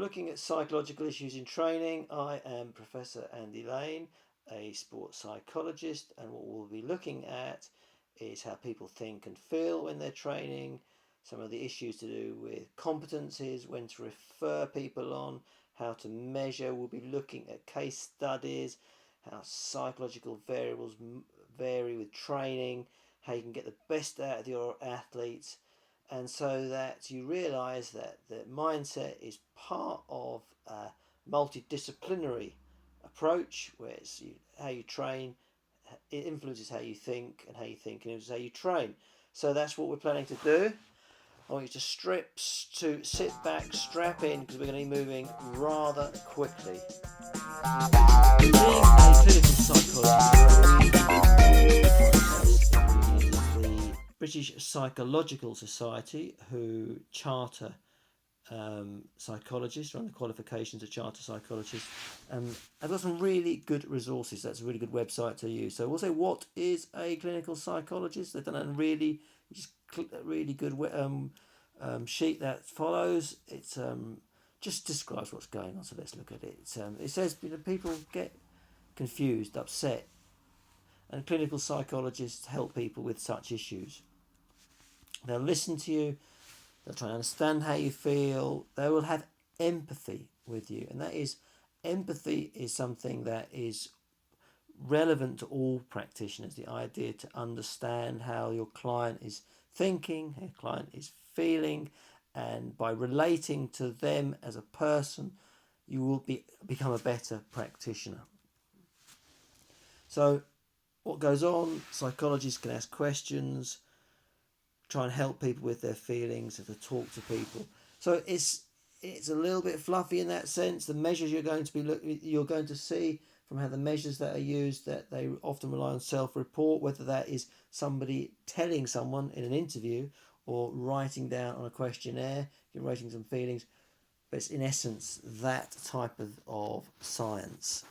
looking at psychological issues in training. I am Professor Andy Lane, a sports psychologist, and what we'll be looking at is how people think and feel when they're training, some of the issues to do with competencies, when to refer people on, how to measure. We'll be looking at case studies, how psychological variables vary with training, how you can get the best out of your athletes, and so that you realize that the mindset is part of a multidisciplinary approach where how you train, it influences how you think, and how you think influences how you train. So that's what we're planning to do. I want you to sit back, strap in, because we're going to be moving rather quickly. Being a clinical psychologist, the British Psychological Society, who charter psychologists, run the qualifications of charter psychologists. I've got some really good resources. That's a really good website to use. So we'll say, what is a clinical psychologist? They've done a really good sheet that follows. It's just describes what's going on. So let's look at it. It says people get confused, upset, and clinical psychologists help people with such issues. They'll listen to you. They'll try and understand how you feel. They will have empathy with you. And empathy is something that is relevant to all practitioners. The idea to understand how your client is thinking, how your client is feeling, and by relating to them as a person, you will become a better practitioner. So what goes on? Psychologists can ask questions, try and help people with their feelings, and to talk to people. So it's a little bit fluffy in that sense. The measures you're going to see from how the measures that are used, that they often rely on self-report, whether that is somebody telling someone in an interview or writing down on a questionnaire, you're writing some feelings. But it's in essence that type of science.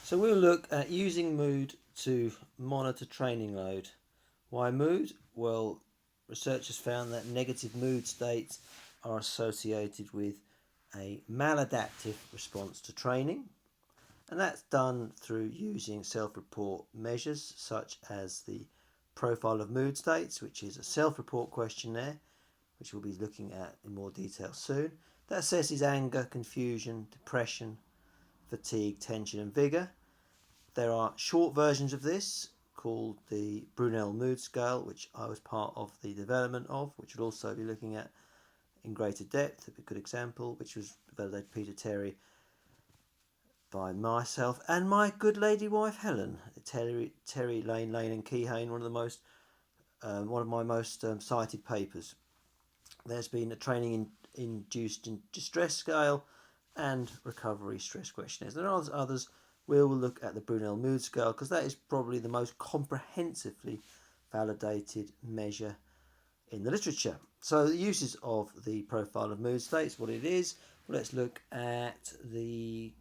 So we'll look at using mood to monitor training load. Why mood? Well, research has found that negative mood states are associated with a maladaptive response to training. And that's done through using self-report measures such as the profile of mood states, which is a self-report questionnaire, which we'll be looking at in more detail soon. That assesses anger, confusion, depression, fatigue, tension and vigour. There are short versions of this called the Brunel Mood Scale, which I was part of the development of, which we'll also be looking at in greater depth. A good example, which was developed by Peter Terry by myself and my good lady wife Helen. Terry Lane and Keyhane, one of my most cited papers. There's been a training induced distress scale and recovery stress questionnaires. There are others. We'll look at the Brunel Mood Scale because that is probably the most comprehensively validated measure in the literature. So the uses of the profile of mood states, what it is. Well, let's look at the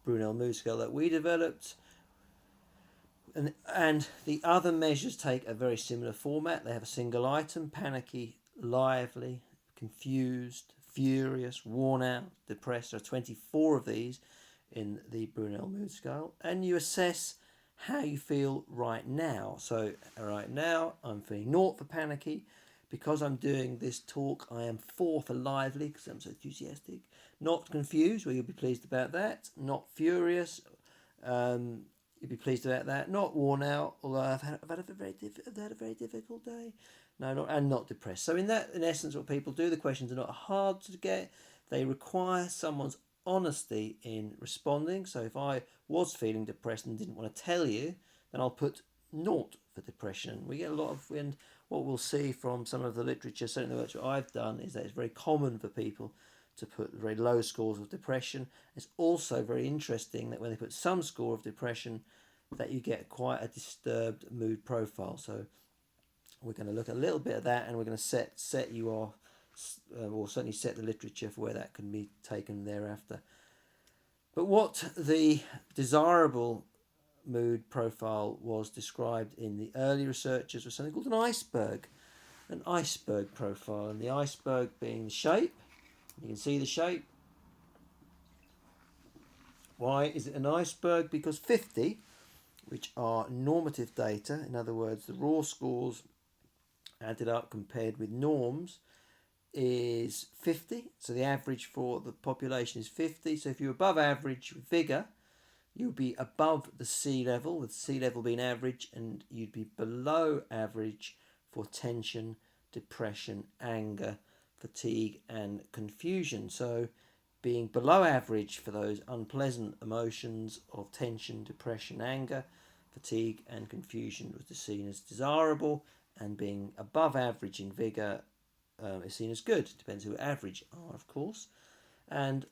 Brunel Mood Scale that we developed. And the other measures take a very similar format. They have a single item: panicky, lively, confused, furious, worn out, depressed. There are 24 of these in the Brunel Mood Scale, and you assess how you feel right now. So right now I'm feeling 0 for panicky. Because I'm doing this talk, I am 4 for lively because I'm so enthusiastic. Not confused, well, you'll be pleased about that. Not furious, you'll be pleased about that. Not worn out, although I've had a very difficult day. Not depressed. So in essence, what people do, the questions are not hard to get. They require someone's honesty in responding. So if I was feeling depressed and didn't want to tell you, then I'll put 0 for depression. We get a lot of, and what we'll see from some of the literature, certainly the work I've done, is that it's very common for people to put very low scores of depression. It's also very interesting that when they put some score of depression, that you get quite a disturbed mood profile. So we're going to look at a little bit of that, and we're going to set you off or certainly set the literature for where that can be taken thereafter. But what the desirable mood profile was described in the early researchers was something called an iceberg profile, and the iceberg being the shape. You can see the shape. Why is it an iceberg? Because 50, which are normative data, in other words, the raw scores added up compared with norms, is 50. So the average for the population is 50. So if you're above average with vigour, you'll be above the sea level, with sea level being average, and you'd be below average for tension, depression, anger, fatigue, and confusion. So being below average for those unpleasant emotions of tension, depression, anger, fatigue, and confusion was seen as desirable, and being above average in vigour is seen as good. Depends who average are, of course. And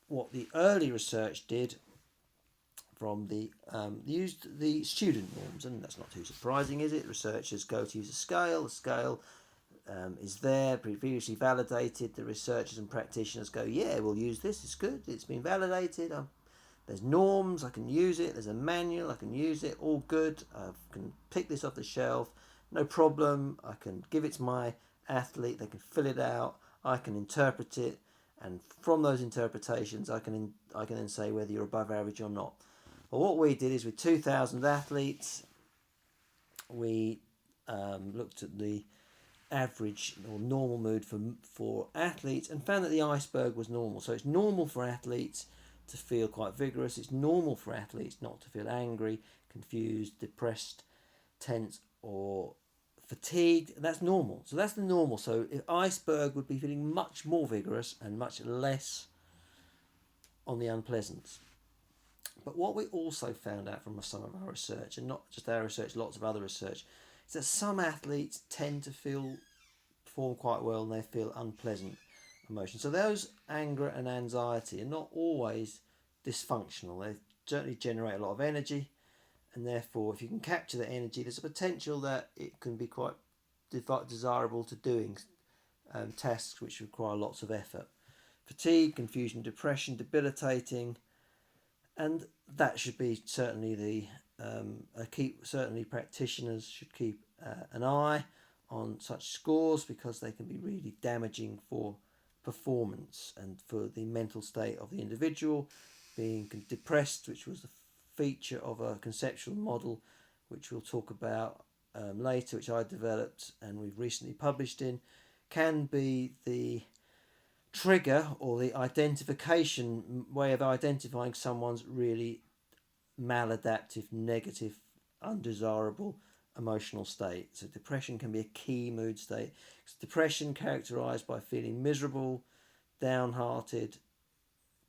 what the early research did from the used the student norms, and that's not too surprising, is it? Researchers go to use a scale. The scale is there, previously validated. The researchers and practitioners go, yeah, we'll use this. It's good. It's been validated. There's norms. I can use it. There's a manual. I can use it. All good. I can pick this off the shelf. No problem. I can give it to my athlete. They can fill it out. I can interpret it, and from those interpretations, I can then say whether you're above average or not. Well, what we did is with 2,000 athletes, we looked at the average or normal mood for athletes and found that the iceberg was normal. So it's normal for athletes to feel quite vigorous. It's normal for athletes not to feel angry, confused, depressed, tense, or fatigued. That's normal. So that's the normal. So if iceberg would be feeling much more vigorous and much less on the unpleasant. But what we also found out from some of our research, and not just our research, lots of other research, is that some athletes tend to perform quite well and they feel unpleasant emotions. So those anger and anxiety are not always dysfunctional. They certainly generate a lot of energy, and therefore if you can capture that energy, there's a potential that it can be quite desirable to doing tasks which require lots of effort. Fatigue, confusion, depression, debilitating, and that should be certainly certainly practitioners should keep an eye on such scores, because they can be really damaging for performance and for the mental state of the individual. Being depressed, which was the feature of a conceptual model which we'll talk about later, which I developed and we've recently published in, can be the trigger or the identification way of identifying someone's really maladaptive, negative, undesirable emotional state. So depression can be a key mood state. Depression characterized by feeling miserable, downhearted,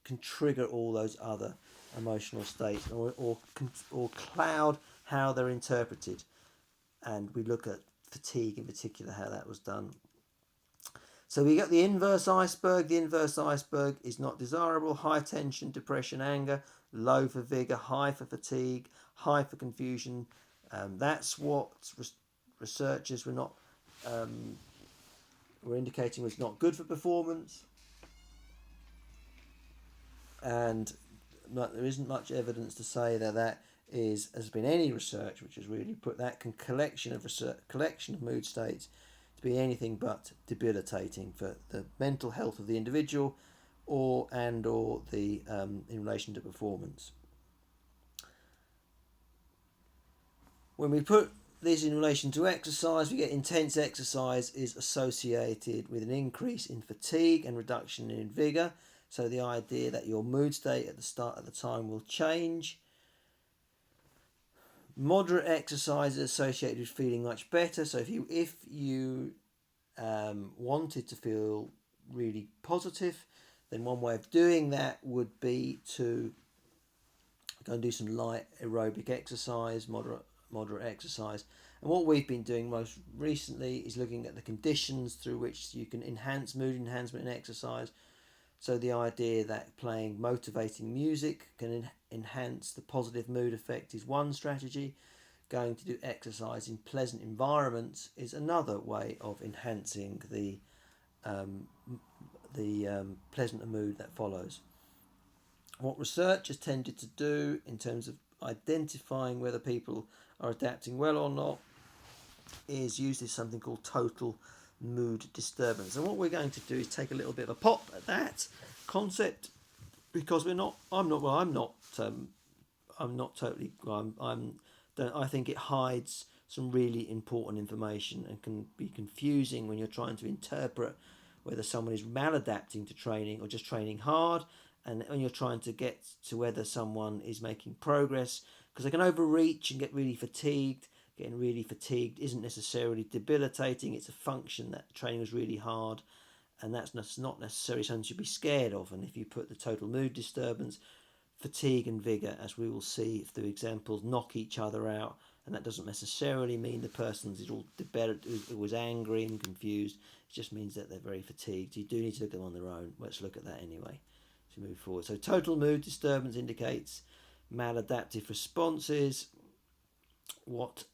can trigger all those other emotional states, or cloud how they're interpreted. And we look at fatigue in particular, how that was done. So we got the inverse iceberg. The inverse iceberg is not desirable. High tension, depression, anger. Low for vigour, high for fatigue, high for confusion. That's what researchers were indicating was not good for performance. And there isn't much evidence to say that has been any research which has really put that collection of mood states to be anything but debilitating for the mental health of the individual, or the in relation to performance. When we put this in relation to exercise, we get intense exercise is associated with an increase in fatigue and reduction in vigour. So the idea that your mood state at the start of the time will change. Moderate exercise is associated with feeling much better. So if you wanted to feel really positive, then one way of doing that would be to go and do some light aerobic exercise, moderate exercise. And what we've been doing most recently is looking at the conditions through which you can enhance mood enhancement in exercise. So the idea that playing motivating music can enhance the positive mood effect is one strategy. Going to do exercise in pleasant environments is another way of enhancing the um, pleasanter mood that follows. What research has tended to do in terms of identifying whether people are adapting well or not is use this something called total mood disturbance. And what we're going to do is take a little bit of a pop at that concept, because I'm not totally. I think it hides some really important information and can be confusing when you're trying to interpret whether someone is maladapting to training or just training hard, and when you're trying to get to whether someone is making progress, because they can overreach and get really fatigued. Getting really fatigued isn't necessarily debilitating. It's a function that training was really hard, and that's not necessarily something to be scared of. And if you put the total mood disturbance, fatigue and vigour, as we will see through examples, knock each other out, and that doesn't necessarily mean the person who was angry and confused. It just means that they're very fatigued. You do need to look at them on their own. Let's look at that anyway as we move forward. So total mood disturbance indicates maladaptive responses. What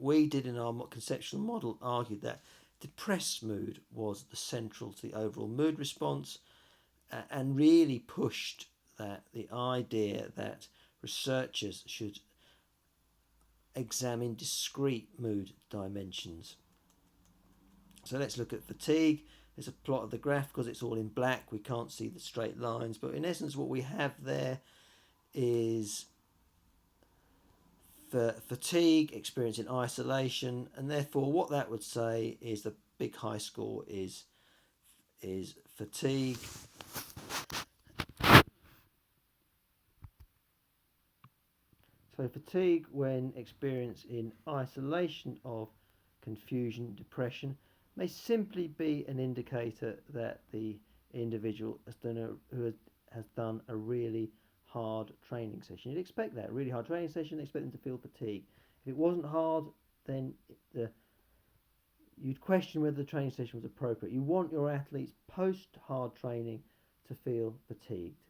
we did in our conceptual model argued that depressed mood was the central to the overall mood response, and really pushed that the idea that researchers should examine discrete mood dimensions. So let's look at fatigue. There's a plot of the graph. Because it's all in black, we can't see the straight lines, but in essence what we have there is for fatigue experienced in isolation, and therefore what that would say is the big high score is fatigue. So fatigue when experienced in isolation of confusion, depression, may simply be an indicator that the individual has done a really hard training session. You'd expect that, a really hard training session, expect them to feel fatigue. If it wasn't hard, then you'd question whether the training session was appropriate. You want your athletes post-hard training to feel fatigued,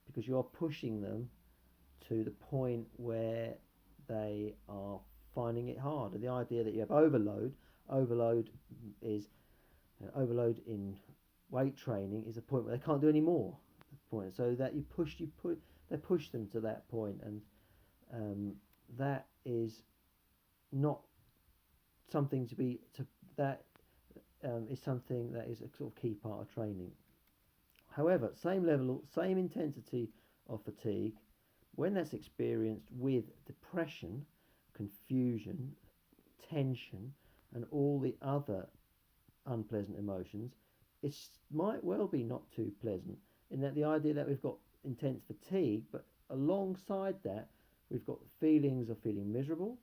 because you are pushing them to the point where they are finding it hard. And the idea that you have overload is overload in weight training is a point where they can't do any more. Point, so that they push them to that point, and that is not something is something that is a sort of key part of training. However, same intensity of fatigue, when that's experienced with depression, confusion, tension, and all the other unpleasant emotions, it might well be not too pleasant, in that the idea that we've got intense fatigue, but alongside that we've got feelings of feeling miserable,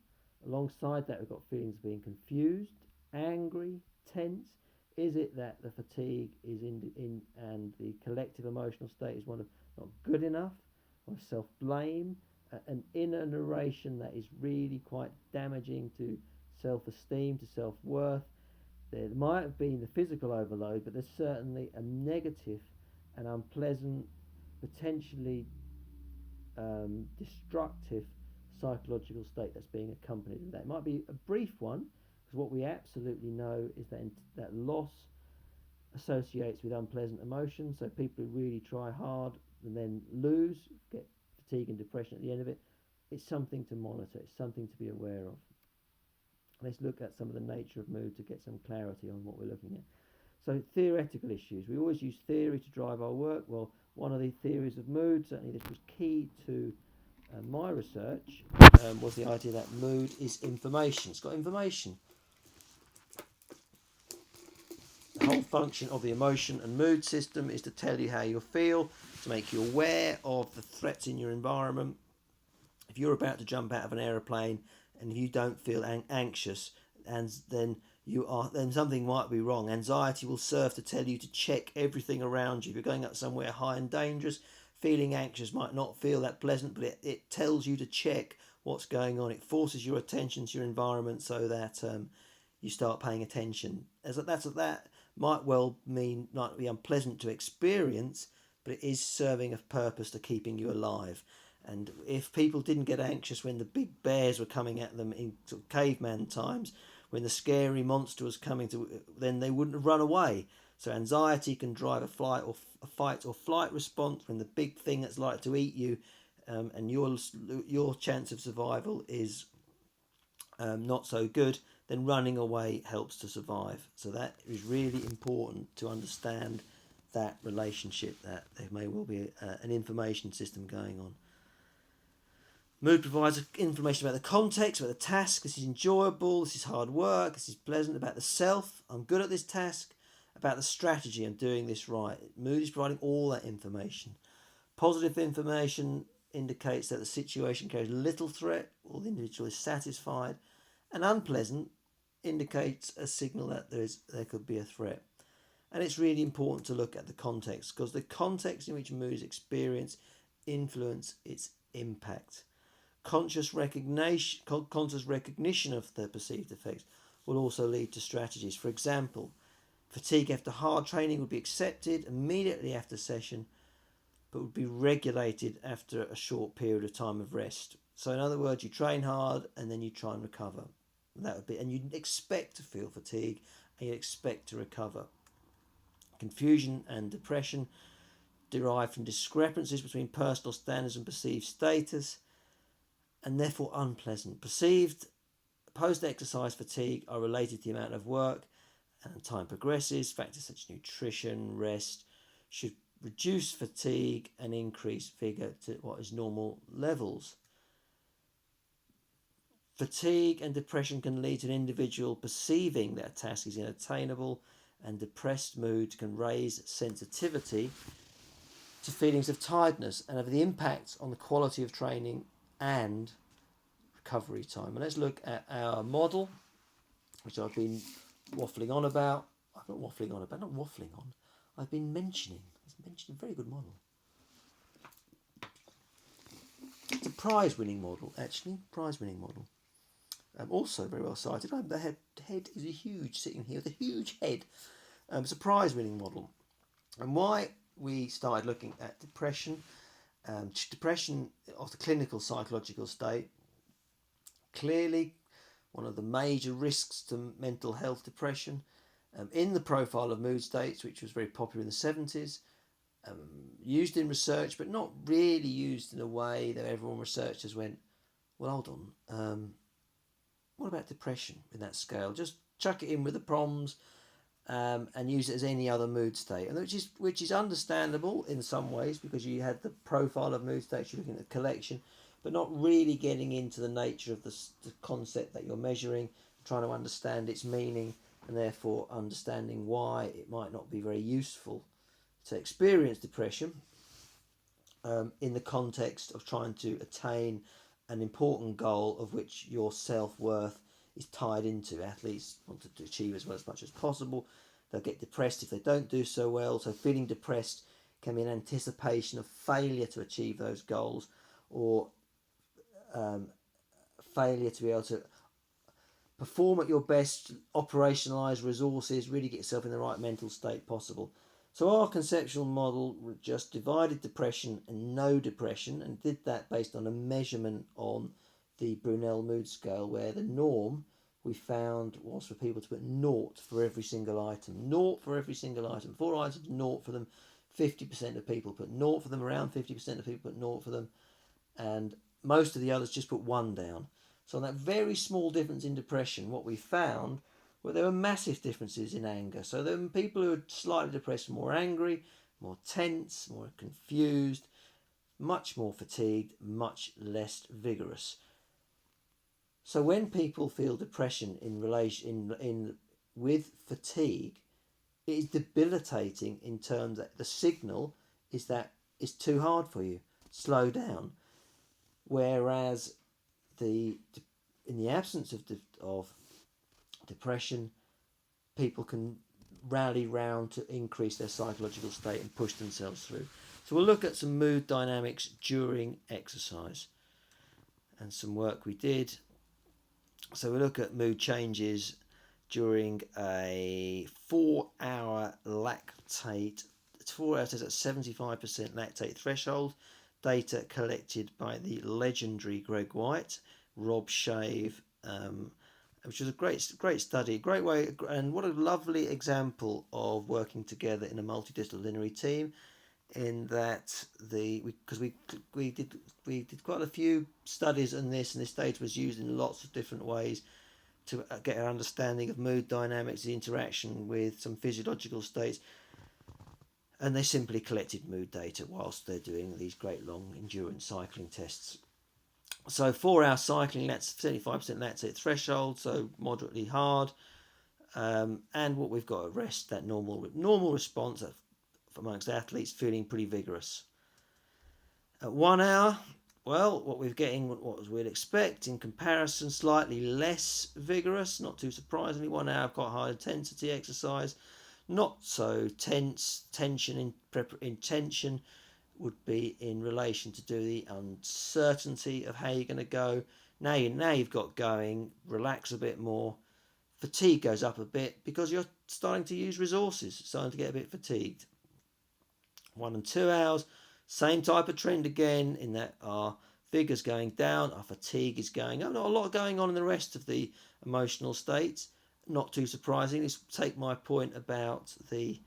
alongside that we've got feelings of being confused, angry, tense. Is it that the fatigue is in and the collective emotional state is one of not good enough, or self-blame, an inner narration that is really quite damaging to self-esteem, to self-worth? There might have been the physical overload, but there's certainly a negative and unpleasant, potentially destructive psychological state that's being accompanied with that. It might be a brief one, because what we absolutely know is that loss associates with unpleasant emotions. So people who really try hard and then lose, get fatigue and depression at the end of it. It's something to monitor. It's something to be aware of. Let's look at some of the nature of mood to get some clarity on what we're looking at. So theoretical issues. We always use theory to drive our work. Well, one of the theories of mood, certainly this was key to my research, was the idea that mood is information. It's got information. The whole function of the emotion and mood system is to tell you how you feel, to make you aware of the threats in your environment. If you're about to jump out of an aeroplane and you don't feel anxious, and then something might be wrong. Anxiety will serve to tell you to check everything around you. If you're going up somewhere high and dangerous, feeling anxious might not feel that pleasant, but it tells you to check what's going on. It forces your attention to your environment so that you start paying attention. That might well mean not be unpleasant to experience, but it is serving a purpose to keeping you alive. And if people didn't get anxious when the big bears were coming at them in caveman times, when the scary monster was coming then they wouldn't have run away. So anxiety can drive a fight or flight response when the big thing that's like to eat you, and your chance of survival is not so good. Then running away helps to survive. So that is really important to understand that relationship, that there may well be an information system going on. Mood provides information about the context, about the task. This is enjoyable, this is hard work, this is pleasant, about the self, I'm good at this task, about the strategy, I'm doing this right. Mood is providing all that information. Positive information indicates that the situation carries little threat or the individual is satisfied, and unpleasant indicates a signal that there could be a threat. And it's really important to look at the context, because the context in which mood is experienced influence its impact. Conscious recognition of the perceived effects will also lead to strategies. For example, fatigue after hard training would be accepted immediately after session, but would be regulated after a short period of time of rest. So in other words, you train hard and then you try and recover. That would be, and you'd expect to feel fatigue and you'd expect to recover. Confusion and depression derive from discrepancies between personal standards and perceived status, and therefore unpleasant. Perceived post-exercise fatigue are related to the amount of work, and time progresses. Factors such as nutrition, rest should reduce fatigue and increase vigour to what is normal levels. Fatigue and depression can lead to an individual perceiving that a task is unattainable, and depressed mood can raise sensitivity to feelings of tiredness and have the impact on the quality of training and recovery time. And let's look at our model, which I've been waffling on about. I've been mentioning. It's a very good model. It's a prize-winning model, actually. Prize-winning model. Also very well cited. The head is a huge, sitting here with a huge head. It's a prize-winning model. And why we started looking at depression, depression of the clinical psychological state, clearly one of the major risks to mental health, depression, in the profile of mood states, which was very popular in the 70s, used in research, but not really used in a way that everyone researchers went, well, hold on, what about depression in that scale? Just chuck it in with the PROMs and use it as any other mood state, and which is understandable in some ways, because you had the profile of mood states, you're looking at the collection, but not really getting into the nature of the concept that you're measuring, trying to understand its meaning, and therefore understanding why it might not be very useful to experience depression in the context of trying to attain an important goal of which your self-worth is tied into. Athletes want to achieve as much as possible. They'll get depressed if they don't do so well. So feeling depressed can be an anticipation of failure to achieve those goals, or failure to be able to perform at your best, operationalise resources, really get yourself in the right mental state possible. So our conceptual model just divided depression and no depression, and did that based on a measurement on the Brunel mood scale, where the norm we found was for people to put 0 for every single item. 0 for every single item. 4 items, 0 for them. 50% of people put 0 for them, around 50% of people put 0 for them, and most of the others just put 1 down. So on that very small difference in depression, what we found, well, there were massive differences in anger. So there were people who were slightly depressed, more angry, more tense, more confused, much more fatigued, much less vigorous. So when people feel depression with fatigue, it is debilitating in terms that the signal is that it's too hard for you, slow down. Whereas in the absence of depression, people can rally round to increase their psychological state and push themselves through. So we'll look at some mood dynamics during exercise and some work we did. So we look at mood changes during a 4-hour lactate. 4 hours is at 75% lactate threshold. Data collected by the legendary Greg White, Rob Shave, which is a great study, great way, and what a lovely example of working together in a multidisciplinary team. In that because we did quite a few studies on this, and this data was used in lots of different ways to get an understanding of mood dynamics, the interaction with some physiological states, and they simply collected mood data whilst they're doing these great long endurance cycling tests. So 4 hour cycling, that's 75% lactate threshold, so moderately hard, and what we've got at rest, that normal response amongst athletes feeling pretty vigorous. At 1 hour, well, what we're getting, what we'd expect in comparison, slightly less vigorous, not too surprisingly. 1 hour of quite high intensity exercise, not so tense. Tension would be in relation to the uncertainty of how you're going to go. Now you've got going, relax a bit more. Fatigue goes up a bit because you're starting to use resources, starting to get a bit fatigued. 1 and 2 hours, same type of trend again, in that our vigor's going down, our fatigue is going up. Not a lot going on in the rest of the emotional states. Not too surprising. Let's take my point about the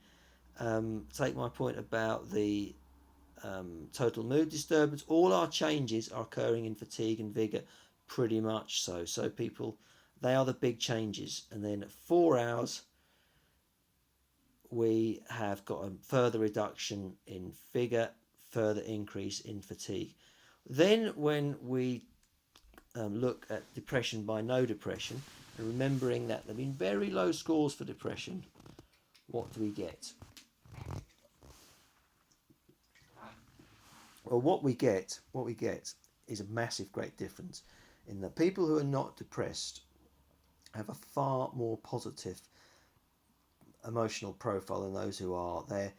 total mood disturbance. All our changes are occurring in fatigue and vigor, pretty much so. So people, they are the big changes. And then at 4 hours, we have got a further reduction in vigor, further increase in fatigue. Then when we look at depression by no depression, and remembering that there have been very low scores for depression, what do we get? Well, what we get is a massive, great difference in that people who are not depressed have a far more positive emotional profile than those who are. Their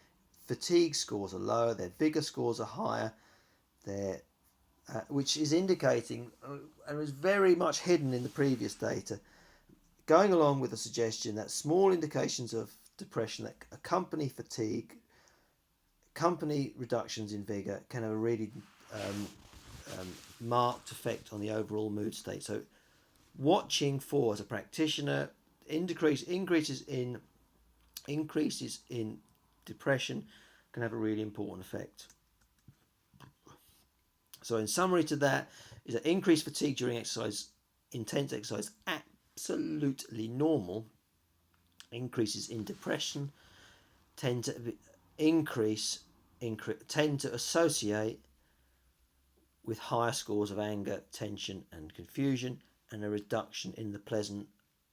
fatigue scores are lower, their vigor scores are higher, which is indicating, and was very much hidden in the previous data, going along with the suggestion that small indications of depression that accompany fatigue, accompany reductions in vigor, can have a really marked effect on the overall mood state. So watching for, as a practitioner, increases in depression can have a really important effect. So in summary to that is that increased fatigue during exercise, intense exercise, absolutely normal. Increases in depression tend to associate with higher scores of anger, tension and confusion, and a reduction in the pleasant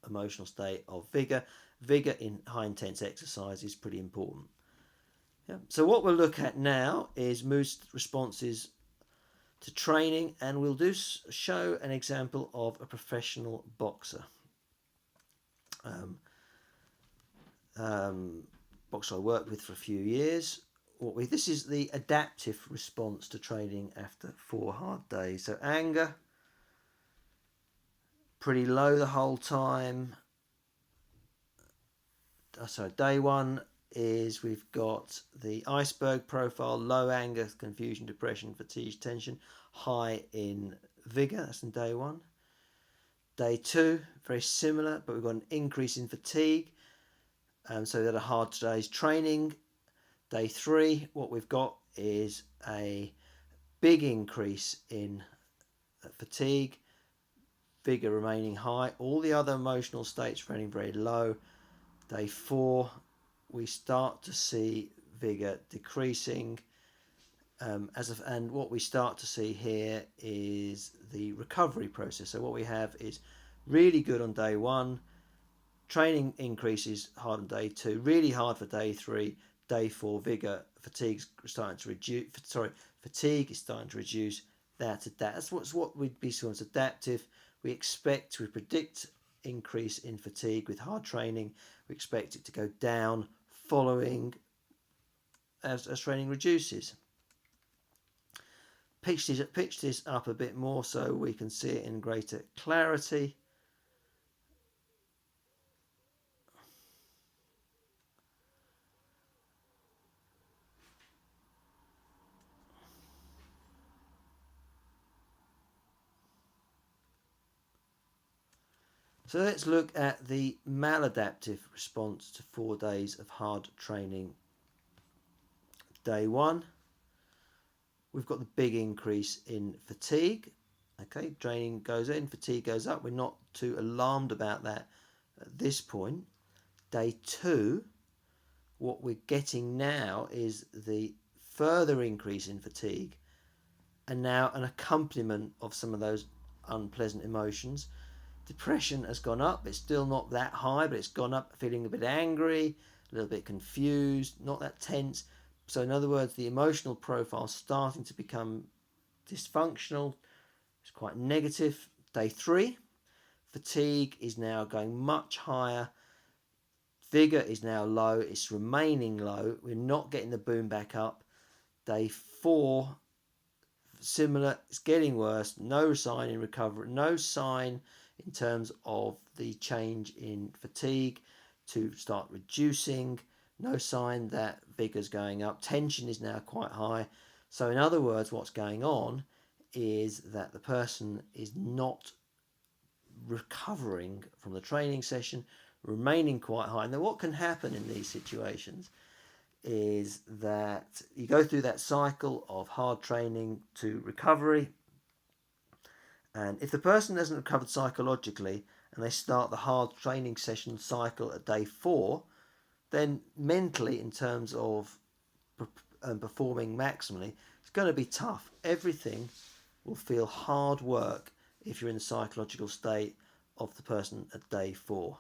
emotional state of vigor. Vigor in high intense exercise is pretty important. Yeah. So what we'll look at now is mood responses to training, and we'll show an example of a professional boxer. Boxer I worked with for a few years. This is the adaptive response to training after 4 hard days. So anger, pretty low the whole time. So day 1 is we've got the iceberg profile: low anger, confusion, depression, fatigue, tension, high in vigor. That's in day 1. Day 2, very similar, but we've got an increase in fatigue. So we had a hard day's training. Day 3, what we've got is a big increase in fatigue, vigor remaining high, all the other emotional states running very low. Day 4, we start to see vigor decreasing, and what we start to see here is the recovery process. So what we have is really good on day 1, training increases hard on day 2, really hard for day 3, day 4 vigor, fatigue is starting to reduce. That's what we'd be sort of adaptive. We predict increase in fatigue with hard training. We expect it to go down following as training reduces. Pitch this up a bit more so we can see it in greater clarity. So let's look at the maladaptive response to 4 days of hard training. Day 1, we've got the big increase in fatigue. Okay, training goes in, fatigue goes up. We're not too alarmed about that at this point. Day 2, what we're getting now is the further increase in fatigue and now an accompaniment of some of those unpleasant emotions. Depression has gone up. It's still not that high, but it's gone up, feeling a bit angry, a little bit confused, not that tense. So in other words, the emotional profile is starting to become dysfunctional. It's quite negative. Day 3, fatigue is now going much higher. Vigor is now low. It's remaining low. We're not getting the boom back up. Day 4, similar. It's getting worse. No sign in recovery. No sign in terms of the change in fatigue to start reducing. No sign that vigor's going up. Tension is now quite high. So in other words, what's going on is that the person is not recovering from the training session, remaining quite high. And then what can happen in these situations is that you go through that cycle of hard training to recovery. And if the person hasn't recovered psychologically and they start the hard training session cycle at day 4, then mentally, in terms of performing maximally, it's going to be tough. Everything will feel hard work if you're in the psychological state of the person at day 4.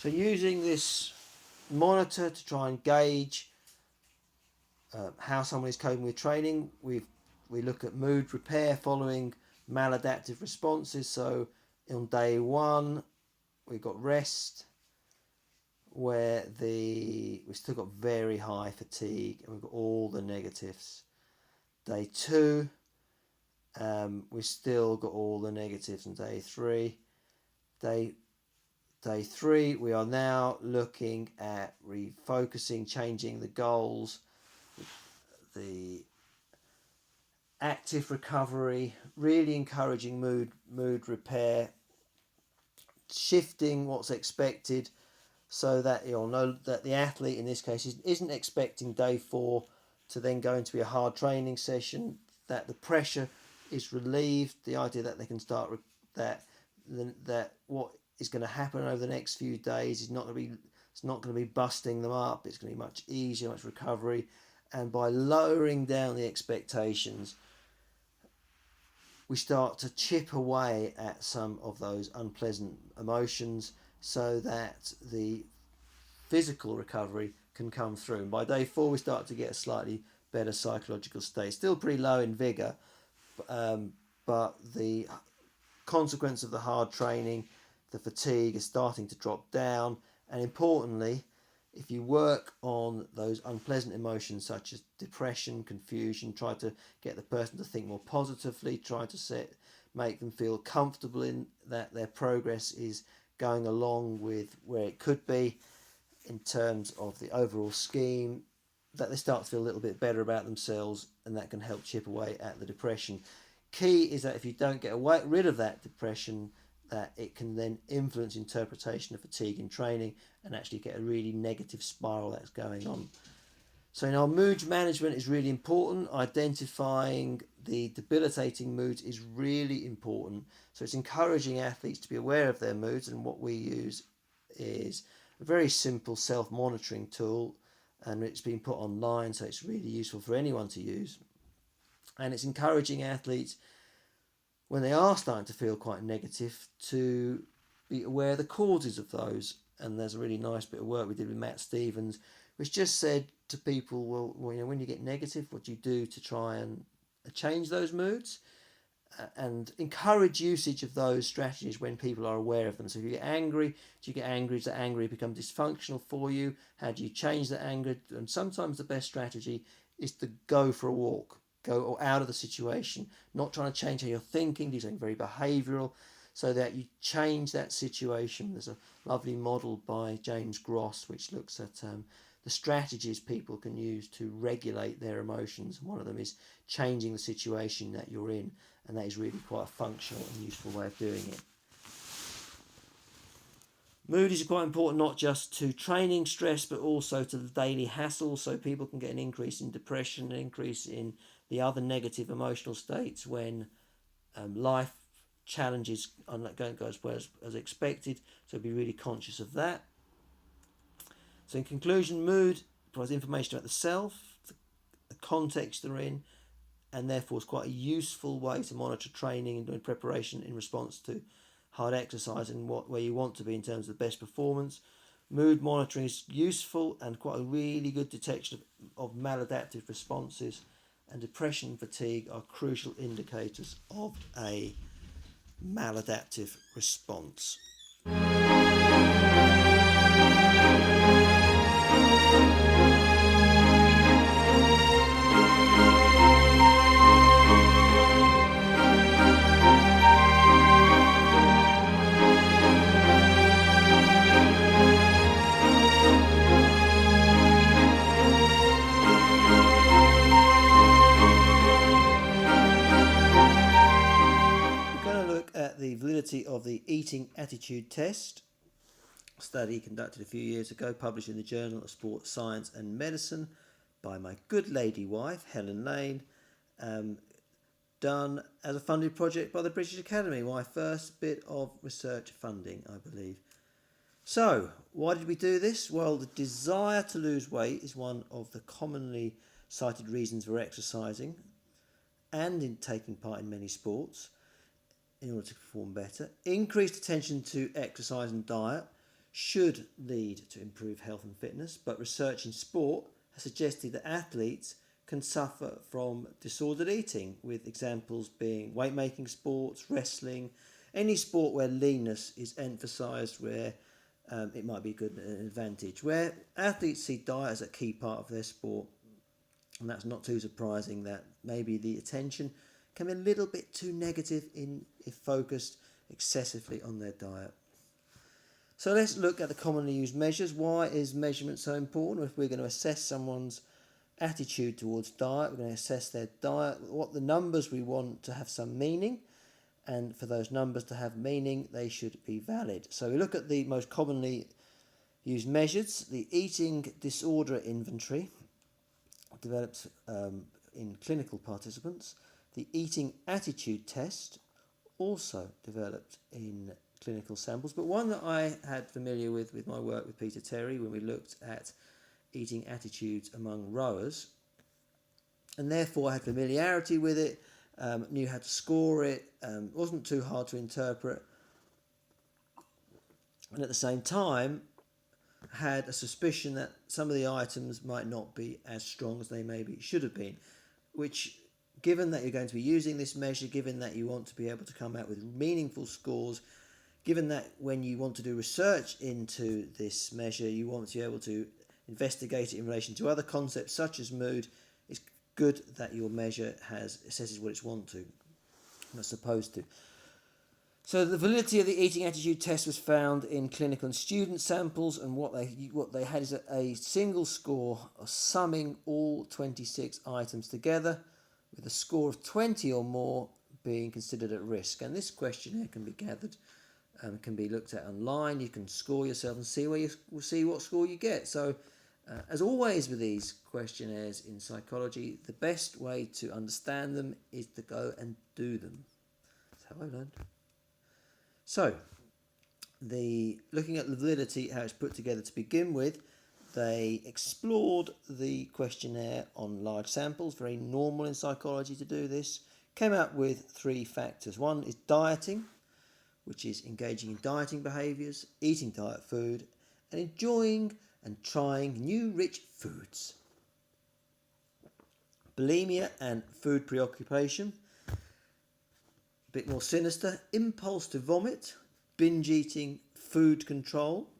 So using this monitor to try and gauge how someone is coping with training, we look at mood repair following maladaptive responses. So on day 1, we've got rest, where we've still got very high fatigue and we've got all the negatives. Day 2, we've still got all the negatives. And day 3, Day 3, we are now looking at refocusing, changing the goals, the active recovery, really encouraging mood repair, shifting what's expected so that you'll know that the athlete in this case isn't expecting day 4 to then go into a hard training session, that the pressure is relieved, the idea that they can start that what is going to happen over the next few days is not going to be busting them up. It's going to be much easier, much recovery, and by lowering down the expectations, we start to chip away at some of those unpleasant emotions so that the physical recovery can come through. And by day 4, we start to get a slightly better psychological state. Still pretty low in vigor, but the consequence of the hard training, the fatigue is starting to drop down. And importantly, if you work on those unpleasant emotions such as depression, confusion, try to get the person to think more positively, try to make them feel comfortable in that their progress is going along with where it could be in terms of the overall scheme, that they start to feel a little bit better about themselves, and that can help chip away at the depression. Key is that if you don't get rid of that depression, that it can then influence interpretation of fatigue in training and actually get a really negative spiral that's going on. So in our mood management is really important. Identifying the debilitating moods is really important. So it's encouraging athletes to be aware of their moods, and what we use is a very simple self-monitoring tool, and it's been put online, so it's really useful for anyone to use. And it's encouraging athletes, when they are starting to feel quite negative, to be aware of the causes of those. And there's a really nice bit of work we did with Matt Stevens, which just said to people, well, when you get negative, what do you do to try and change those moods? And encourage usage of those strategies when people are aware of them. So if you get angry, do you get angry? Does that anger become dysfunctional for you? How do you change that anger? And sometimes the best strategy is to go for a walk, go out of the situation, not trying to change how you're thinking, do something very behavioural. so that you change that situation. There's a lovely model by James Gross which looks at the strategies people can use to regulate their emotions. One of them is changing the situation that you're in, and that is really quite a functional and useful way of doing it. Mood is quite important, not just to training stress, but also to the daily hassle. So people can get an increase in depression, an increase in the other negative emotional states when life challenges are not going to go as well as expected. So be really conscious of that. So in conclusion, mood provides information about the self, the context they're in, and therefore it's quite a useful way to monitor training and doing preparation in response to hard exercise and where you want to be in terms of the best performance. Mood monitoring is useful and quite a really good detection of maladaptive responses, and depression and fatigue are crucial indicators of a maladaptive response. The validity of the eating attitude test, a study conducted a few years ago, published in the Journal of Sport Science and Medicine by my good lady wife, Helen Lane, done as a funded project by the British Academy, my first bit of research funding, I believe. So, why did we do this? Well, the desire to lose weight is one of the commonly cited reasons for exercising and in taking part in many sports in order to perform better. Increased attention to exercise and diet should lead to improved health and fitness, but research in sport has suggested that athletes can suffer from disordered eating, with examples being weight-making sports, wrestling, any sport where leanness is emphasised, where it might be a good advantage, where athletes see diet as a key part of their sport. And that's not too surprising that maybe the attention can be a little bit too negative if focused excessively on their diet. So let's look at the commonly used measures. Why is measurement so important? If we're going to assess someone's attitude towards diet, we're going to assess their diet, what the numbers we want to have some meaning, and for those numbers to have meaning, they should be valid. So we look at the most commonly used measures. The eating disorder inventory, developed in clinical participants. The eating attitude test, also developed in clinical samples, but one that I had familiar with my work with Peter Terry when we looked at eating attitudes among rowers, and therefore I had familiarity with it, knew how to score it, wasn't too hard to interpret, and at the same time had a suspicion that some of the items might not be as strong as they maybe should have been, which, given that you're going to be using this measure, given that you want to be able to come out with meaningful scores, given that when you want to do research into this measure, you want to be able to investigate it in relation to other concepts such as mood, it's good that your measure assesses what it's not supposed to. So the validity of the eating attitude test was found in clinical and student samples, and what they had is a single score of summing all 26 items together, with a score of 20 or more being considered at risk. And this questionnaire can be gathered, can be looked at online. You can score yourself and see what score you get. So, as always with these questionnaires in psychology, the best way to understand them is to go and do them. That's how I learned. So, looking at the validity, how it's put together to begin with, they explored the questionnaire on large samples, very normal in psychology to do this, came up with 3 factors. One is dieting, which is engaging in dieting behaviours, eating diet food, and enjoying and trying new rich foods. Bulimia and food preoccupation, a bit more sinister, impulse to vomit, binge eating, food control,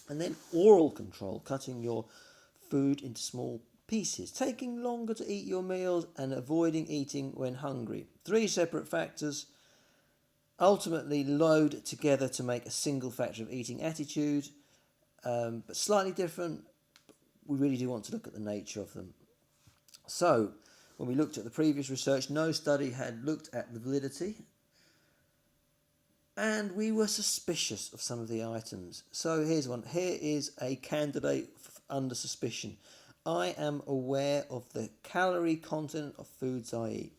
and then oral control, cutting your food into small pieces, taking longer to eat your meals, and avoiding eating when hungry. 3 separate factors, ultimately load together to make a single factor of eating attitude, but slightly different. We really do want to look at the nature of them. So, when we looked at the previous research, no study had looked at the validity, and we were suspicious of some of the items. So here's one. Here is a candidate under suspicion. I am aware of the calorie content of foods I eat.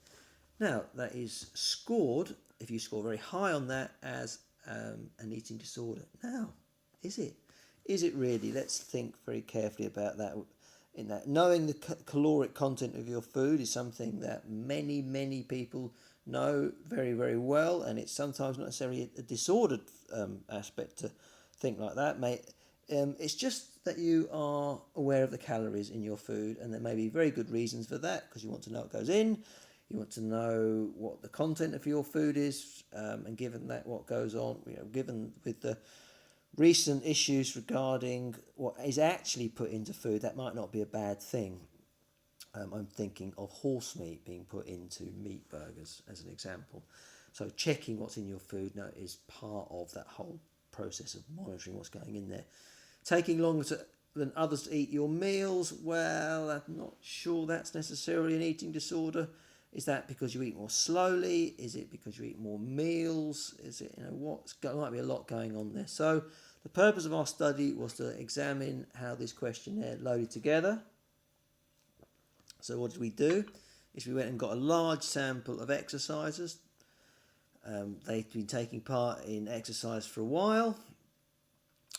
Now, that is scored, if you score very high on that, as an eating disorder. Now, is it? Is it really? Let's think very carefully about that. In that, knowing the caloric content of your food is something that many people know very, very well, and it's sometimes not necessarily a disordered aspect to think like that, mate. It's just that you are aware of the calories in your food, and there may be very good reasons for that, because you want to know what goes in, you want to know what the content of your food is, and given that what goes on, given with the recent issues regarding what is actually put into food, that might not be a bad thing. I'm thinking of horse meat being put into meat burgers as an example. So checking what's in your food now is part of that whole process of monitoring what's going in there. Taking longer than others to eat your meals, well, I'm not sure that's necessarily an eating disorder. Is that because you eat more slowly? Is it because you eat more meals? Is it, might be a lot going on there. So the purpose of our study was to examine how this questionnaire loaded together. So what did we do? Is we went and got a large sample of exercisers. They'd been taking part in exercise for a while,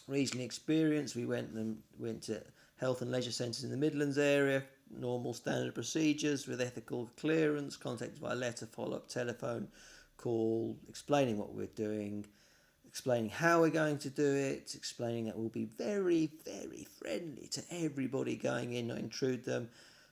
reasonably experienced. We went to health and leisure centres in the Midlands area, normal standard procedures with ethical clearance, contacted by letter, follow-up, telephone call, explaining what we're doing, explaining how we're going to do it, explaining that we'll be very, very friendly to everybody going in, not intrude them,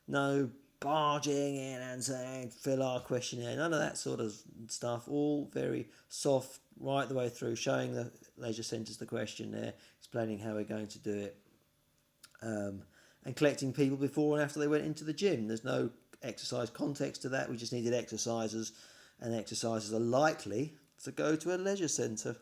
no barging in and saying, fill our questionnaire, none of that sort of stuff, all very soft, right the way through, showing the leisure centres the questionnaire, explaining how we're going to do it, and collecting people before and after they went into the gym. There's no exercise context to that, we just needed exercisers, and exercisers are likely to go to a leisure centre.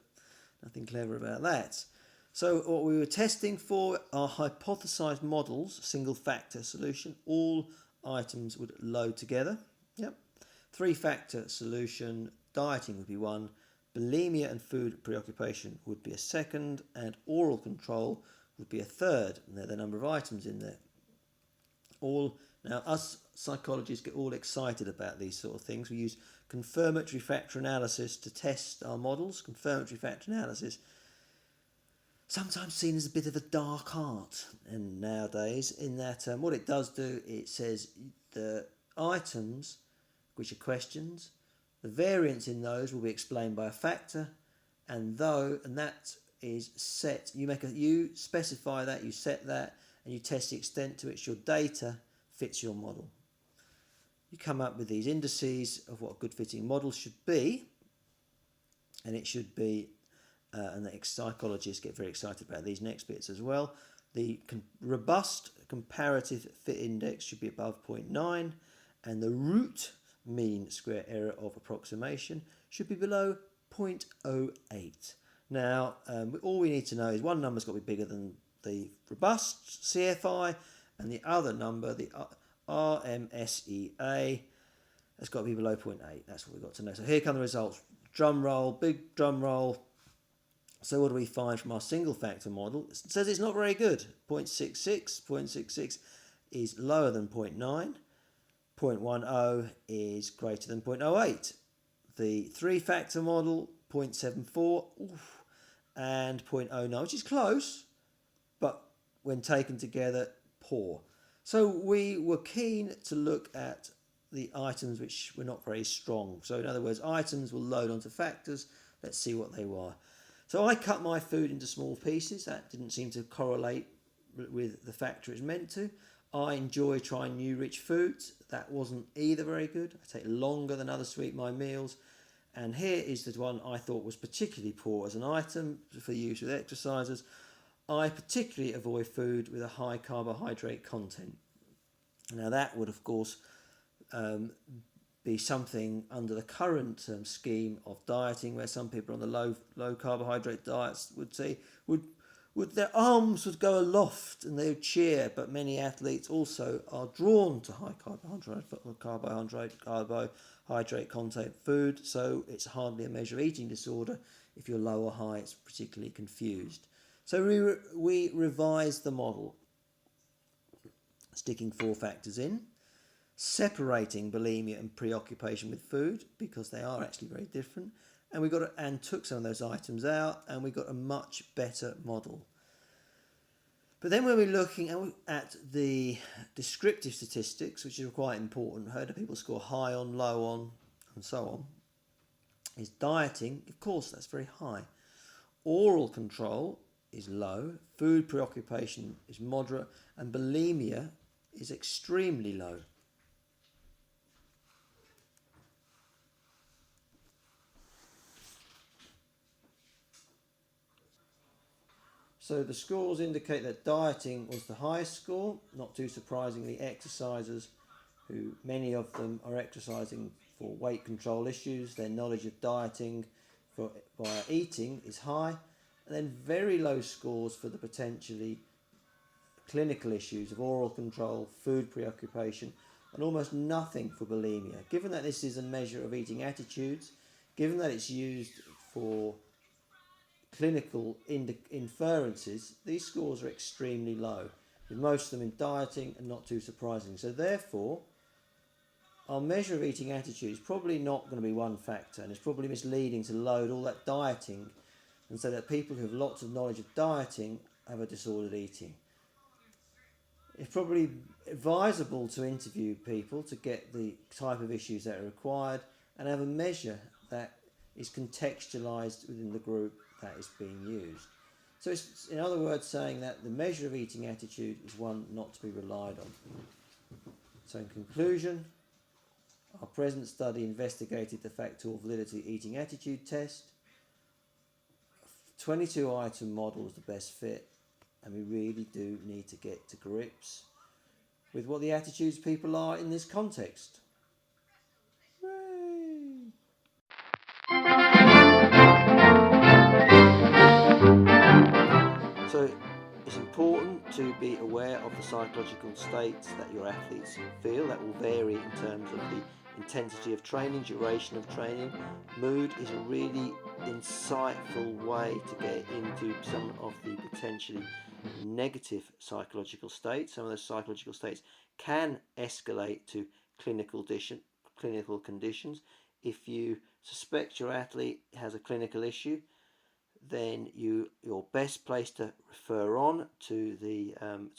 Nothing clever about that. So what we were testing for are hypothesized models, single factor solution. All items would load together. Yep. 3-factor solution, dieting would be one, bulimia and food preoccupation would be a second, and oral control would be a third. And there are the number of items in there. Now, us psychologists get all excited about these sort of things. We use confirmatory factor analysis to test our models. Confirmatory factor analysis, sometimes seen as a bit of a dark art, and nowadays, in that what it does do, it says the items, which are questions, the variance in those will be explained by a factor, and that is set. You specify that, you set that, and you test the extent to which your data fits your model. You come up with these indices of what a good fitting model should be, and it should be, and the psychologists get very excited about these next bits as well. The robust comparative fit index should be above 0.9, and the root mean square error of approximation should be below 0.08. Now, all we need to know is one number's got to be bigger than the robust CFI, and the other number, the RMSEA, has got to be below 0.8. That's what we've got to know. So here come the results. Drum roll, big drum roll. So what do we find from our single factor model? It says it's not very good. 0.66. 0.66 is lower than 0.9. 0.10 is greater than 0.08. The 3-factor model, 0.74, and 0.09, which is close, but when taken together, poor. So we were keen to look at the items which were not very strong. So in other words, items will load onto factors. Let's see what they were. So I cut my food into small pieces. That didn't seem to correlate with the factor it's meant to. I enjoy trying new rich foods. That wasn't either very good. I take longer than others to eat my meals. And here is the one I thought was particularly poor as an item for use with exercisers. I particularly avoid food with a high carbohydrate content. Now that would, of course, be something under the current scheme of dieting, where some people on the low carbohydrate diets would their arms would go aloft and they would cheer. But many athletes also are drawn to high carbohydrate content food, so it's hardly a measure of eating disorder. If you're low or high, it's particularly confused. So we revised the model, sticking 4 factors in, separating bulimia and preoccupation with food, because they are actually very different, and took some of those items out, and we got a much better model. But then when we're looking at the descriptive statistics, which are quite important, how do people score high on, low on, and so on, is dieting, of course, that's very high. Oral control is low, food preoccupation is moderate, and bulimia is extremely low. So the scores indicate that dieting was the highest score. Not too surprisingly, exercisers, who many of them are exercising for weight control issues, their knowledge of dieting via eating is high. And then very low scores for the potentially clinical issues of oral control, food preoccupation, and almost nothing for bulimia. Given that this is a measure of eating attitudes, given that it's used for clinical inferences, these scores are extremely low, with most of them in dieting, and not too surprising. So therefore, our measure of eating attitude is probably not going to be one factor, and it's probably misleading to load all that dieting and say that people who have lots of knowledge of dieting have a disordered eating. It's probably advisable to interview people to get the type of issues that are required and have a measure that is contextualised within the group that is being used. So it's, in other words, saying that the measure of eating attitude is one not to be relied on. So in conclusion, our present study investigated the Factor Validity Eating Attitude Test. 22 item model is the best fit, and we really do need to get to grips with what the attitudes people are in this context. Hooray! So it's important to be aware of the psychological states that your athletes feel. That will vary in terms of the intensity of training, duration of training. Mood is a really insightful way to get into some of the potentially negative psychological states. Some of those psychological states can escalate to clinical conditions. If you suspect your athlete has a clinical issue, then you're best placed to refer on to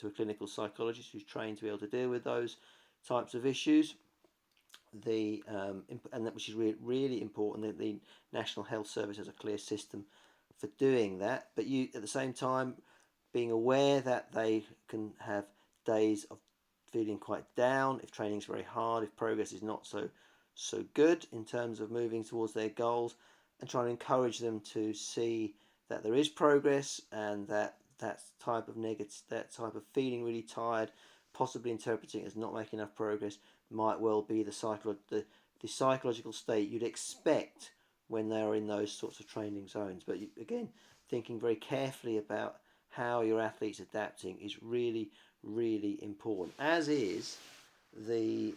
a clinical psychologist who's trained to be able to deal with those types of issues. And that, which is really important, that the National Health Service has a clear system for doing that. But you, at the same time, being aware that they can have days of feeling quite down if training is very hard, if progress is not so good in terms of moving towards their goals, and trying to encourage them to see that there is progress, and that type of feeling really tired, possibly interpreting it as not making enough progress, might well be the psychological state you'd expect when they are in those sorts of training zones. But again, thinking very carefully about how your athlete's adapting is really, really important, as is the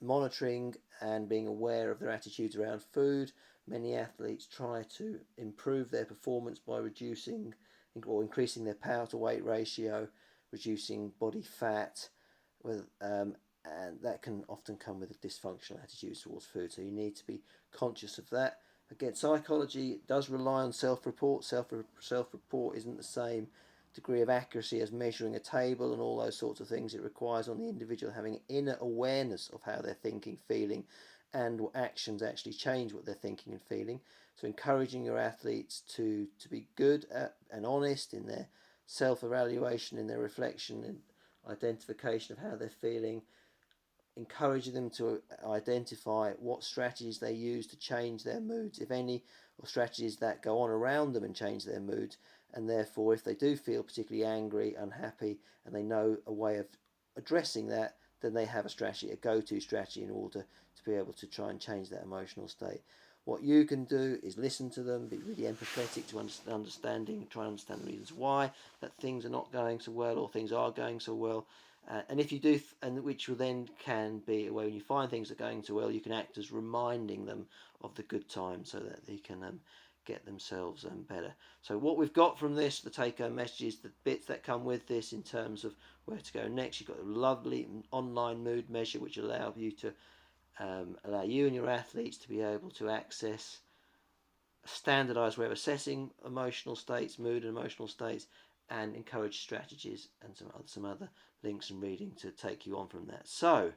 monitoring and being aware of their attitudes around food. Many athletes try to improve their performance by reducing or increasing their power to weight ratio, reducing body fat, and that can often come with a dysfunctional attitude towards food. So you need to be conscious of that. Again, psychology does rely on self-report. Self-report isn't the same degree of accuracy as measuring a table and all those sorts of things. It requires on the individual having inner awareness of how they're thinking, feeling, and what actions actually change what they're thinking and feeling. So encouraging your athletes to be good at and honest in their self-evaluation, in their reflection and identification of how they're feeling, encouraging them to identify what strategies they use to change their moods, if any, or strategies that go on around them and change their moods. And therefore, if they do feel particularly angry, unhappy, and they know a way of addressing that, then they have a strategy, a go-to strategy in order to be able to try and change that emotional state. What you can do is listen to them, be really empathetic to understanding, try and understand the reasons why that things are not going so well or things are going so well. And if you do, and which will then can be when you find things are going so well, you can act as reminding them of the good times so that they can get themselves better. So what we've got from this, the take-home messages, the bits that come with this in terms of where to go next. You've got a lovely online mood measure which allow you and your athletes to be able to access a standardized way of assessing emotional states, mood and emotional states, and encourage strategies and some other links and reading to take you on from that. So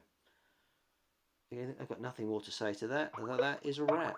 I've got nothing more to say to that. That is a wrap.